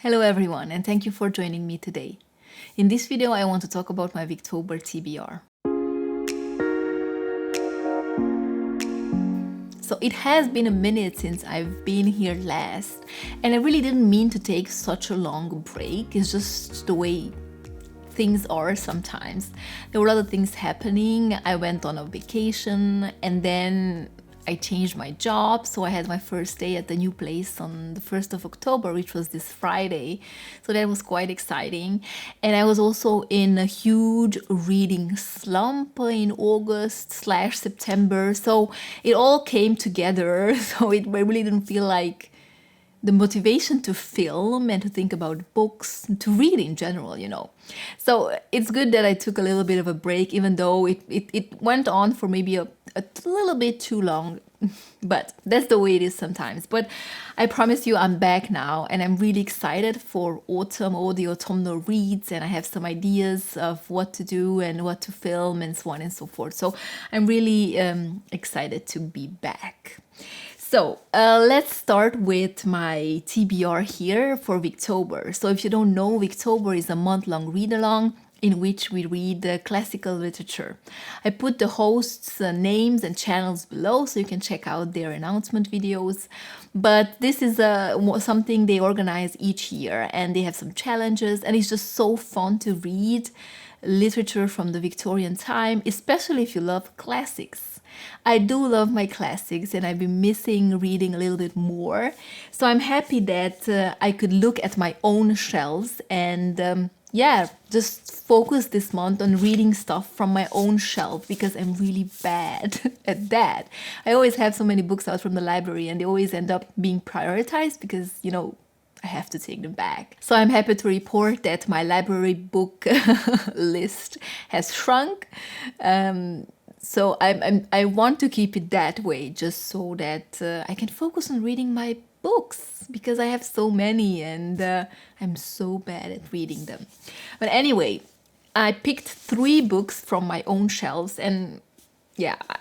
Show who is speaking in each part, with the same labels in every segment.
Speaker 1: Hello everyone, and thank you for joining me today. In this video, I want to talk about my VICTOBER TBR. So it has been a minute since I've been here last, and I really didn't mean to take such a long break. It's just the way things are sometimes. There were other things happening. I went on a vacation and then I changed my job, so I had my first day at the new place on the 1st of October, which was this Friday. So that was quite exciting. And I was also in a huge reading slump in August/September. So it all came together. So I really didn't feel like the motivation to film and to think about books, to read in general, So it's good that I took a little bit of a break, even though it went on for maybe a little bit too long. But that's the way it is sometimes. But I promise you I'm back now, and I'm really excited for autumn, all the autumnal reads, and I have some ideas of what to do and what to film and so on and so forth. So I'm really excited to be back. So let's start with my TBR here for VICTOBER. So if you don't know, VICTOBER is a month-long read-along in which we read classical literature. I put the hosts' names and channels below so you can check out their announcement videos. But this is something they organize each year, and they have some challenges, and it's just so fun to read literature from the Victorian time, especially if you love classics. I do love my classics, and I've been missing reading a little bit more. So I'm happy that I could look at my own shelves and just focus this month on reading stuff from my own shelf, because I'm really bad at that. I always have so many books out from the library, and they always end up being prioritized because, I have to take them back. So I'm happy to report that my library book list has shrunk. So I want to keep it that way, just so that I can focus on reading my books, because I have so many and I'm so bad at reading them. But anyway, I picked 3 books from my own shelves, and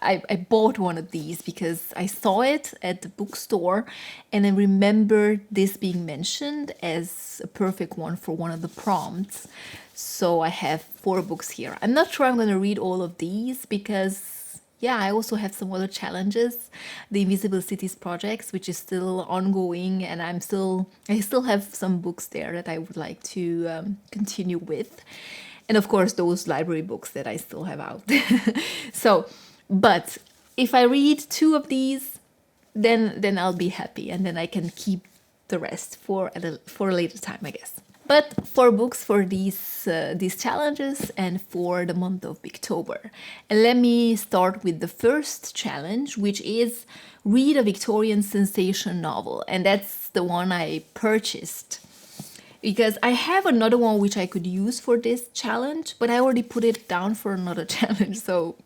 Speaker 1: I bought one of these because I saw it at the bookstore and I remember this being mentioned as a perfect one for one of the prompts. So I have 4 books here. I'm not sure I'm going to read all of these because, I also have some other challenges. The Invisible Cities projects, which is still ongoing, and I still have some books there that I would like to continue with. And of course, those library books that I still have out. But if I read 2 of these, then I'll be happy, and then I can keep the rest for a later time, I guess. But 4 books for these challenges and for the month of VICTOBER. And let me start with the first challenge, which is read a Victorian sensation novel. And that's the one I purchased, because I have another one which I could use for this challenge, but I already put it down for another challenge. So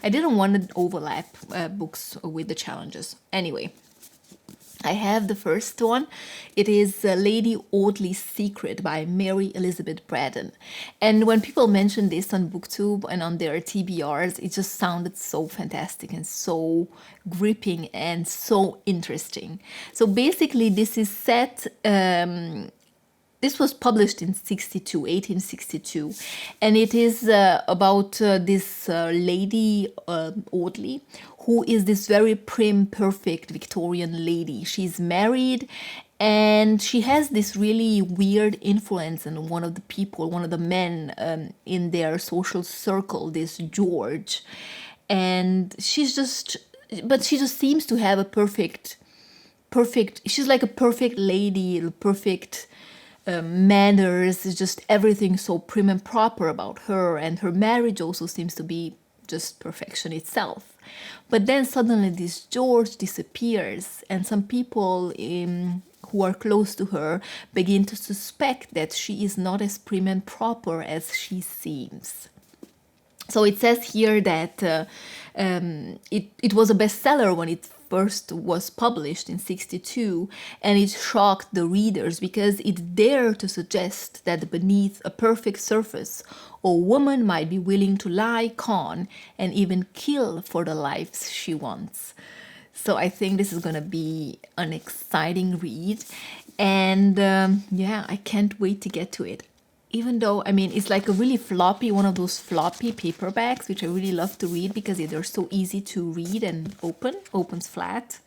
Speaker 1: I didn't want to overlap books with the challenges. Anyway, I have the first one. It is Lady Audley's Secret by Mary Elizabeth Braddon. And when people mention this on Booktube and on their TBRs, it just sounded so fantastic and so gripping and so interesting. So basically, this is set... This was published in 1862, and it is about this lady, Audley, who is this very prim, perfect Victorian lady. She's married, and she has this really weird influence on one of the men in their social circle, this George. And she just seems to have a perfect, she's like a perfect lady, perfect... manners, is just everything so prim and proper about her, and her marriage also seems to be just perfection itself. But then suddenly this George disappears, and some people who are close to her begin to suspect that she is not as prim and proper as she seems. So it says here that it was a bestseller when it first was published in 1962, and it shocked the readers because it dared to suggest that beneath a perfect surface, a woman might be willing to lie, con, and even kill for the life she wants. So I think this is going to be an exciting read. And yeah, I can't wait to get to it. Even though, I mean, it's like a really floppy, one of those floppy paperbacks, which I really love to read because they're so easy to read and opens flat.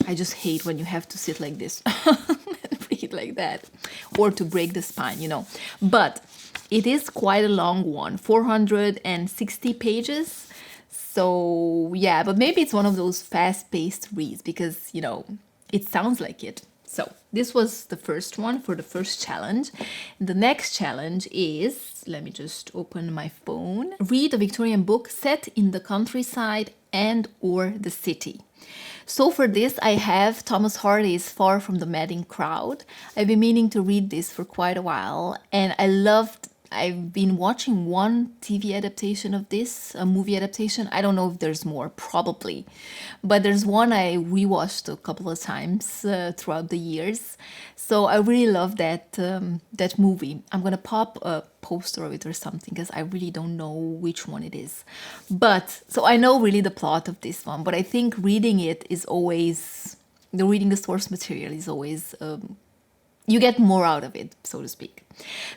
Speaker 1: I just hate when you have to sit like this and read like that, or to break the spine, you know. But it is quite a long one, 460 pages. So yeah, but maybe it's one of those fast-paced reads because, you know, it sounds like it. So this was the first one for the first challenge. The next challenge is, let me just open my phone. Read a Victorian book set in the countryside and or the city. So for this, I have Thomas Hardy's Far from the Madding Crowd. I've been meaning to read this for quite a while, and I've been watching one TV adaptation of this, a movie adaptation. I don't know if there's more, probably. But there's one I rewatched a couple of times throughout the years. So I really love that movie. I'm going to pop a poster of it or something because I really don't know which one it is. But, so I know really the plot of this one, but I think reading it is always, reading the source material is always, you get more out of it, so to speak.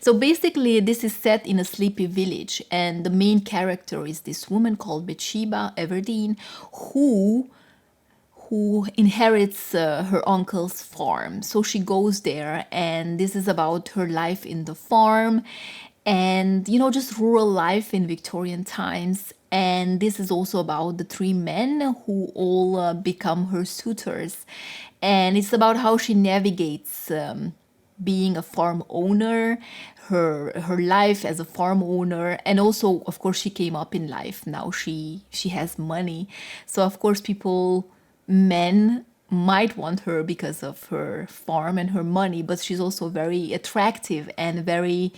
Speaker 1: So basically, this is set in a sleepy village, and the main character is this woman called Bathsheba Everdeen, who inherits her uncle's farm. So she goes there, and this is about her life in the farm and, you know, just rural life in Victorian times. And this is also about the three men who all become her suitors. And it's about how she navigates being a farm owner, her life as a farm owner, and also, of course, she came up in life. Now she has money. So, of course, men might want her because of her farm and her money, but she's also very attractive and very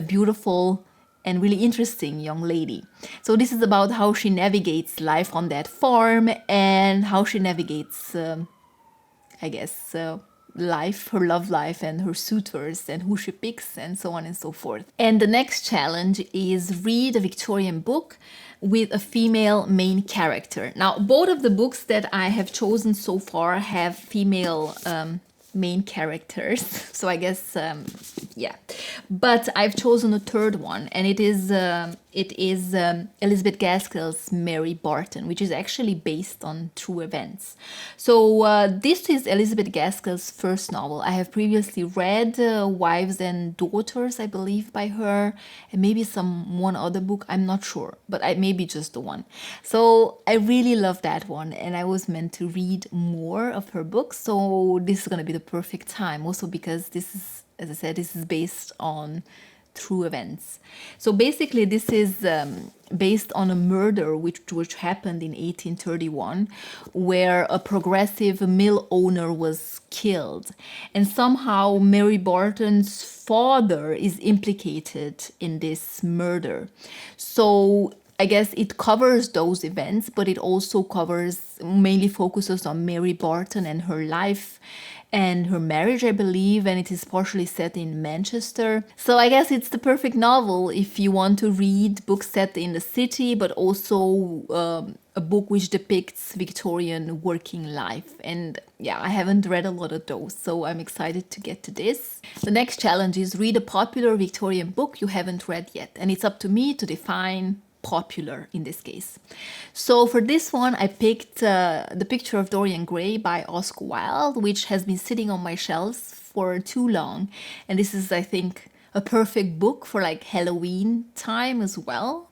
Speaker 1: beautiful and really interesting young lady. So this is about how she navigates life on that farm and how she navigates, life, her love life and her suitors and who she picks and so on and so forth. And the next challenge is read a Victorian book with a female main character. Now, both of the books that I have chosen so far have female main characters. So I guess, yeah. But I've chosen a third one, and it is Elizabeth Gaskell's Mary Barton, which is actually based on true events. So this is Elizabeth Gaskell's first novel. I have previously read Wives and Daughters, I believe, by her, and maybe one other book, I'm not sure, but maybe just the one. So I really love that one, and I was meant to read more of her books, so this is going to be the perfect time, also because this is, as I said, this is based on true events. So basically this is based on a murder which happened in 1831, where a progressive mill owner was killed, and somehow Mary Barton's father is implicated in this murder. So I guess it covers those events, but it also mainly focuses on Mary Barton and her life and her marriage, I believe, and it is partially set in Manchester. So I guess it's the perfect novel if you want to read books set in the city, but also a book which depicts Victorian working life. And yeah, I haven't read a lot of those, so I'm excited to get to this. The next challenge is read a popular Victorian book you haven't read yet, and it's up to me to define popular in this case. So for this one, I picked The Picture of Dorian Gray by Oscar Wilde, which has been sitting on my shelves for too long. And this is, I think, a perfect book for like Halloween time as well.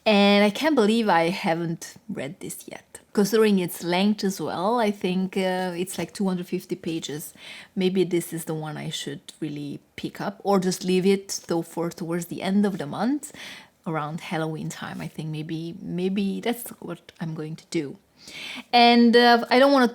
Speaker 1: And I can't believe I haven't read this yet. Considering its length as well, I think it's like 250 pages. Maybe this is the one I should really pick up, or just leave it though for towards the end of the month, around Halloween time. I think maybe that's what I'm going to do. And I don't want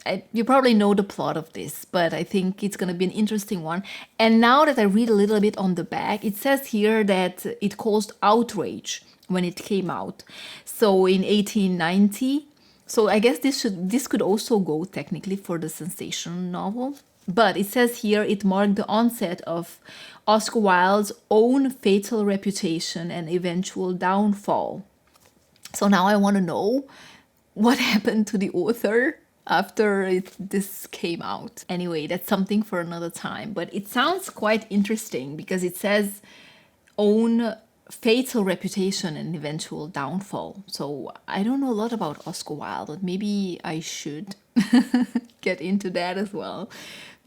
Speaker 1: to, you probably know the plot of this, but I think it's going to be an interesting one. And now that I read a little bit on the back, it says here that it caused outrage when it came out. So in 1890, so I guess this could also go technically for the sensation novel. But it says here it marked the onset of Oscar Wilde's own fatal reputation and eventual downfall. So now I want to know what happened to the author. after this came out. Anyway, that's something for another time, but it sounds quite interesting because it says own fatal reputation and eventual downfall. So I don't know a lot about Oscar Wilde, but maybe I should get into that as well,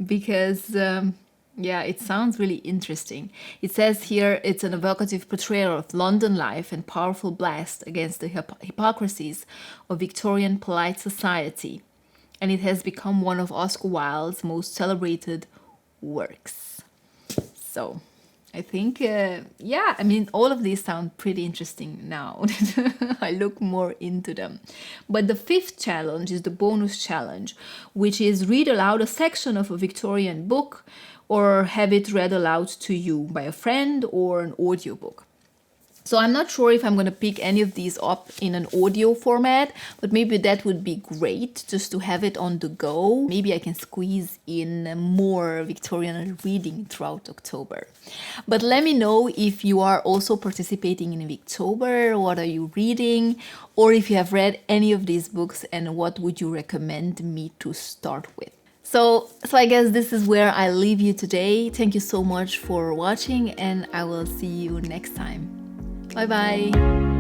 Speaker 1: because yeah, it sounds really interesting. It says here it's an evocative portrayal of London life and powerful blast against the hypocrisies of Victorian polite society, and it has become one of Oscar Wilde's most celebrated works. So I think, yeah, I mean, all of these sound pretty interesting now. I look more into them. But the fifth challenge is the bonus challenge, which is read aloud a section of a Victorian book or have it read aloud to you by a friend or an audiobook. So I'm not sure if I'm going to pick any of these up in an audio format, but maybe that would be great just to have it on the go. Maybe I can squeeze in more Victorian reading throughout October. But let me know if you are also participating in VICTOBER, what are you reading, or if you have read any of these books and what would you recommend me to start with. So I guess this is where I leave you today. Thank you so much for watching, and I will see you next time. Bye bye.